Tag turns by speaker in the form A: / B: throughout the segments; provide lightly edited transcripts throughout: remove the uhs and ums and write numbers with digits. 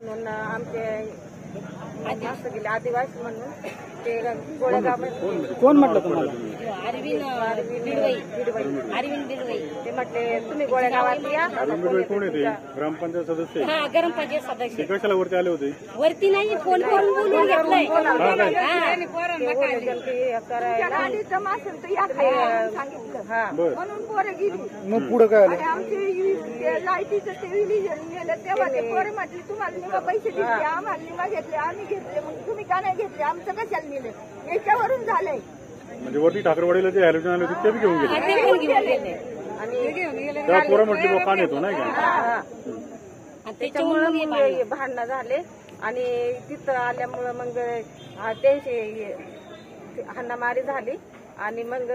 A: म्हणून आमचे असं गेले आदिवासी म्हणून ते गोळेगाव
B: कोण म्हटलं तुम्हाला?
A: अरविंद बिडवई ते म्हटले तुम्ही गोळेगावात या.
C: कोण आहे ते? ग्रामपंचायत सदस्य?
A: हा, ग्रामपंचायत सदस्य.
C: ते कशाला वरती आले होते?
A: वरती नाही, फोन करून बोलून घेतलंय.
D: म्हणून पोरं गेली.
B: मग पुढे काय आलं?
D: आमचे लाईटीचं टेलिव्हिजन नेलं तेव्हा ते पोरं म्हटले तुम्हाला निवा पैसे दिले, आम्हाला निवा घेतले, आम्ही घेतले, मग तुम्ही का नाही घेतले, आमचं कशाला नेलं, याच्यावरून झालंय.
C: म्हणजे वरती ठाकरवाडीला जे हॅलोजन आले होते ते बी घेऊन गेले. तेव्हा पोरं म्हटले का येतो नाही का?
A: त्याच्यामुळे भांडणं झाले आणि तिथं आल्यामुळं मग त्यांची हाणामारी झाली आणि मग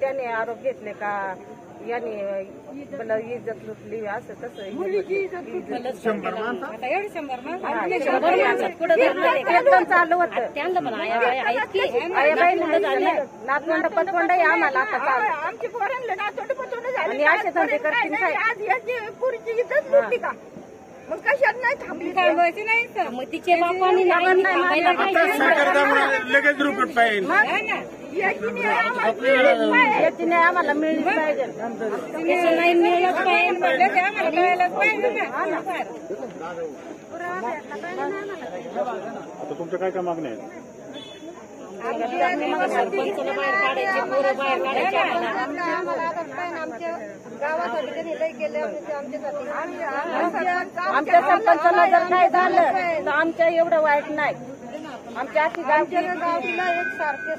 A: त्याने आरोप घेतले का याने मला इज्जत लुटली असं तसं.
D: मुलीची इज्जत लुटली.
A: चालू होतं नातवंड पतवंड आम्हाला आता चालू.
D: आमची पोरांना नातवंड पतवंड झाली
A: आणि असे धंदे करतील काय?
D: आज याची पुरीची इज्जत लुटली का? मग कशात नाही थांबली, थांबवायची नाही तर
A: मग तिचे बापांनी
B: लगेच रुपये पाहिजे.
A: याची नाही आम्हाला मिळलीच पाहिजे. नाही मिळलंच पाहिजे, आम्हाला कळायलाच पाहिजे ना.
C: आता तुमच्या काय काय मागण्या आहेत?
A: सरपंचाला बाहेर काढायचे, पोरं बाहेर काढायचे. आमच्या सरपंचाला जर काय झालं तर आमच्या एवढं वाईट नाही. आमच्या अशी गावकीला एक सारखे